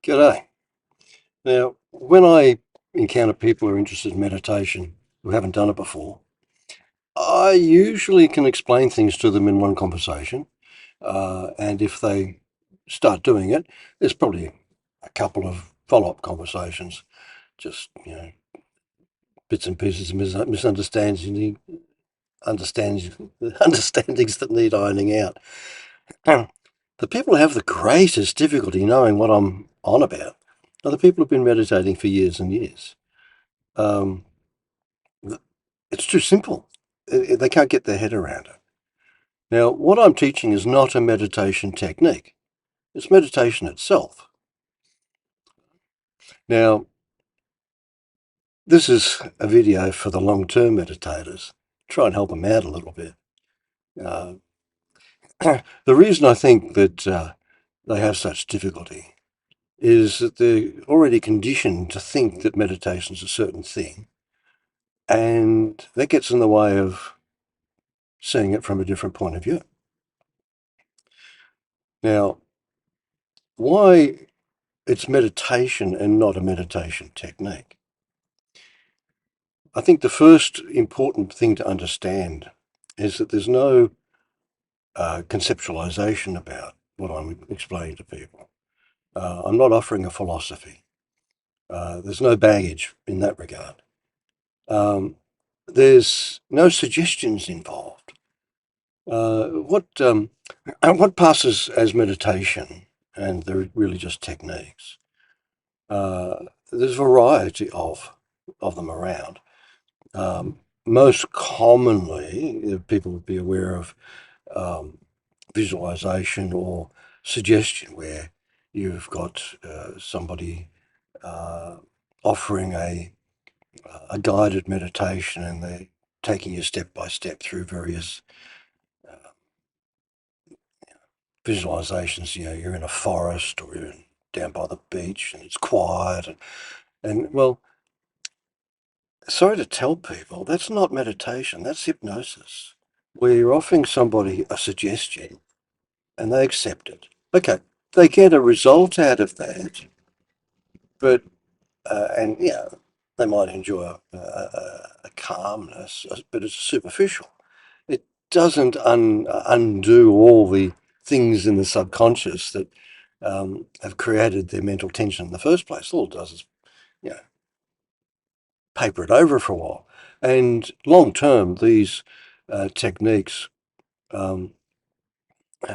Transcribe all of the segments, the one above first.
G'day. Now, when I encounter people who are interested in meditation who haven't done it before, I usually can explain things to them in one conversation. And if they start doing it, there's probably a couple of follow-up conversations, just, bits and pieces of misunderstandings, understandings, understandings that need ironing out. The people who have the greatest difficulty knowing what I'm on about are the people who've been meditating for years and years. Um, it's too simple. They can't get their head around it. Now, what I'm teaching is not a meditation technique. It's meditation itself. Now, this is a video for the long-term meditators. Try and help them out a little bit. Uh, the reason I think that they have such difficulty is that they're already conditioned to think that meditation is a certain thing, and that gets in the way of seeing it from a different point of view. Now, why it's meditation and not a meditation technique? I think the first important thing to understand is that there's no conceptualization about what I'm explaining to people. I'm not offering a philosophy. There's no baggage in that regard. There's no suggestions involved. What passes as meditation, and they're really just techniques. There's a variety of them around. Most commonly, people would be aware of visualization or suggestion, where you've got somebody offering a guided meditation, and they're taking you step by step through various uh, visualizations. You're in a forest, or you're down by the beach, and it's quiet, and well, sorry to tell people, that's not meditation, that's hypnosis, where you're offering somebody a suggestion and they accept it. Okay, they get a result out of that, but, and yeah, they might enjoy a calmness, but it's superficial. It doesn't undo all the things in the subconscious that have created their mental tension in the first place. All it does is, you know, paper it over for a while. And long term, these techniques um,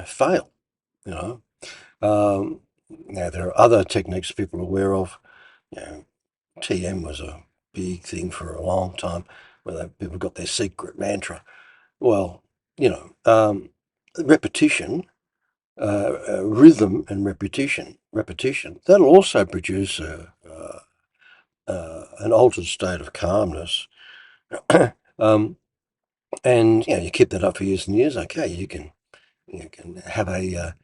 fail. You know, now there are other techniques people are aware of. TM was a big thing for a long time, where people got their secret mantra. Well, repetition, rhythm, and repetition. That'll also produce an altered state of calmness. um, And you keep that up for years and years. Okay, you can have a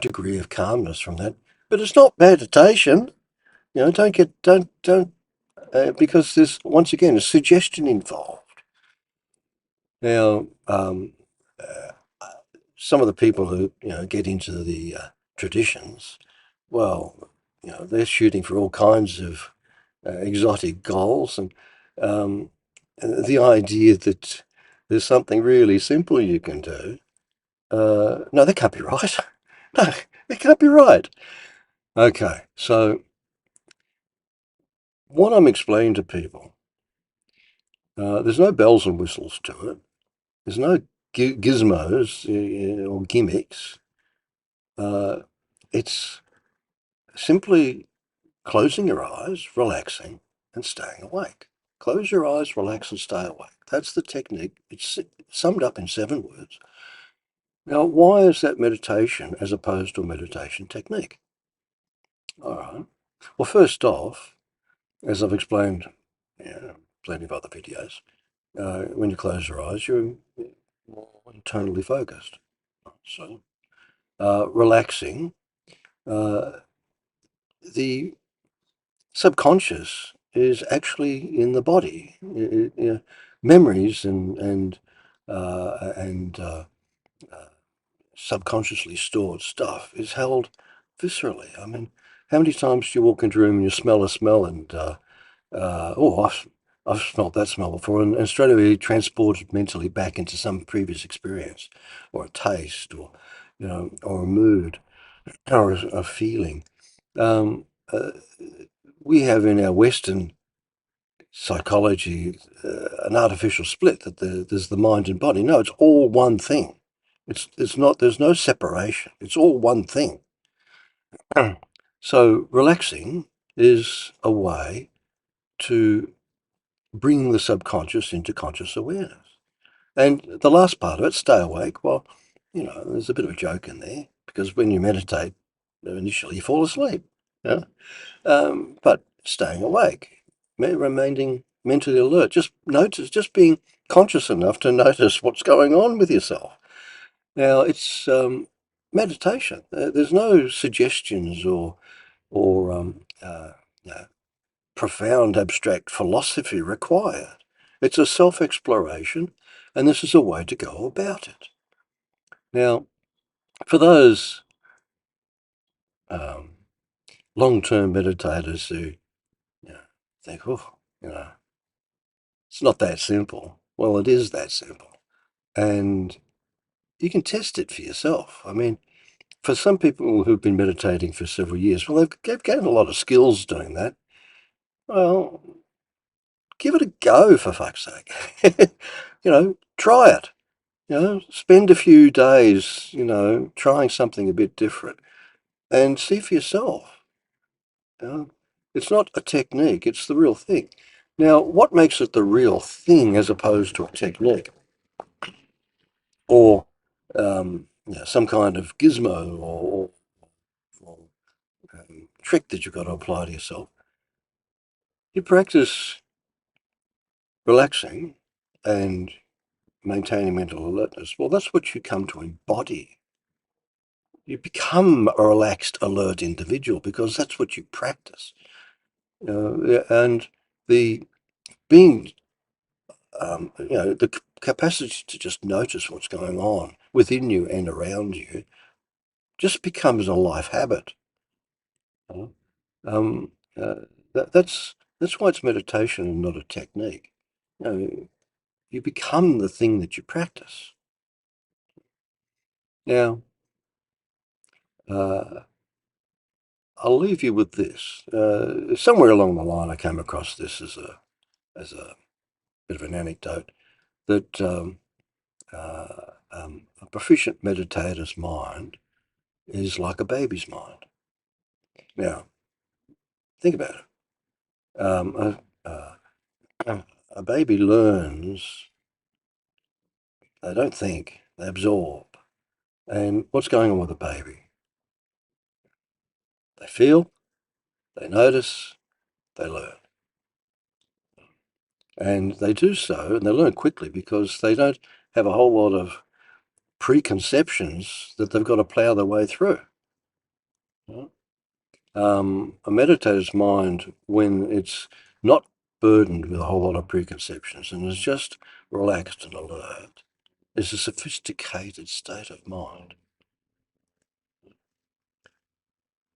degree of calmness from that, but it's not meditation. Don't because there's once again a suggestion involved. Now, some of the people who get into the traditions, well, they're shooting for all kinds of exotic goals, and the idea that there's something really simple you can do. No, that can't be right. No, it can't be right. Okay, so what I'm explaining to people, there's no bells and whistles to it. There's no gizmos or gimmicks. Uh, it's simply closing your eyes, relaxing, and staying awake. Close your eyes, relax, and stay awake. That's the technique. It's summed up in 7 words. Now, why is that meditation as opposed to a meditation technique? All right. Well, first off, as I've explained, plenty of other videos, when you close your eyes, you're more internally focused. So, relaxing, uh, the subconscious is actually in the body. Memories and subconsciously stored stuff is held viscerally. I mean, how many times do you walk into a room and you smell a smell and oh, I've smelled that smell before, and straight away transported mentally back into some previous experience, or a taste, or or a mood, or a feeling. Um, uh, we have in our Western psychology an artificial split that there's the mind and body. No, it's all one thing. It's not. There's no separation. It's all one thing. So relaxing is a way to bring the subconscious into conscious awareness. And the last part of it, stay awake. Well, there's a bit of a joke in there because when you meditate, initially you fall asleep. Yeah. But staying awake, remaining mentally alert, just being conscious enough to notice what's going on with yourself. Now, it's meditation. There's no suggestions or profound abstract philosophy required. It's a self-exploration, and this is a way to go about it. Now, for those um, long-term meditators who think, oh, it's not that simple. Well, it is that simple. And you can test it for yourself. I mean, for some people who've been meditating for several years, well, they've gained a lot of skills doing that. Well, give it a go, for fuck's sake. Try it. Spend a few days, trying something a bit different and see for yourself. You know, it's not a technique, it's the real thing. Now, what makes it the real thing as opposed to a technique or some kind of gizmo or trick that you've got to apply to yourself? You practice relaxing and maintaining mental alertness. Well, that's what you come to embody. You become a relaxed, alert individual because that's what you practice. And the being, the capacity to just notice what's going on within you and around you just becomes a life habit. You know? That's why it's meditation and not a technique. You become the thing that you practice. Now, uh, I'll leave you with this. Somewhere along the line, I came across this as a bit of an anecdote that a proficient meditator's mind is like a baby's mind. Now, think about it. A baby learns, they don't think, they absorb. And what's going on with a baby? They feel, they notice, they learn. And they do so, and they learn quickly because they don't have a whole lot of preconceptions that they've got to plough their way through. A meditator's mind, when it's not burdened with a whole lot of preconceptions and is just relaxed and alert, is a sophisticated state of mind.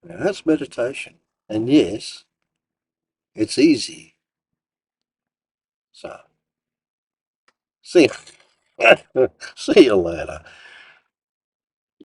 Now, that's meditation. And yes, it's easy. So, see you, see you later.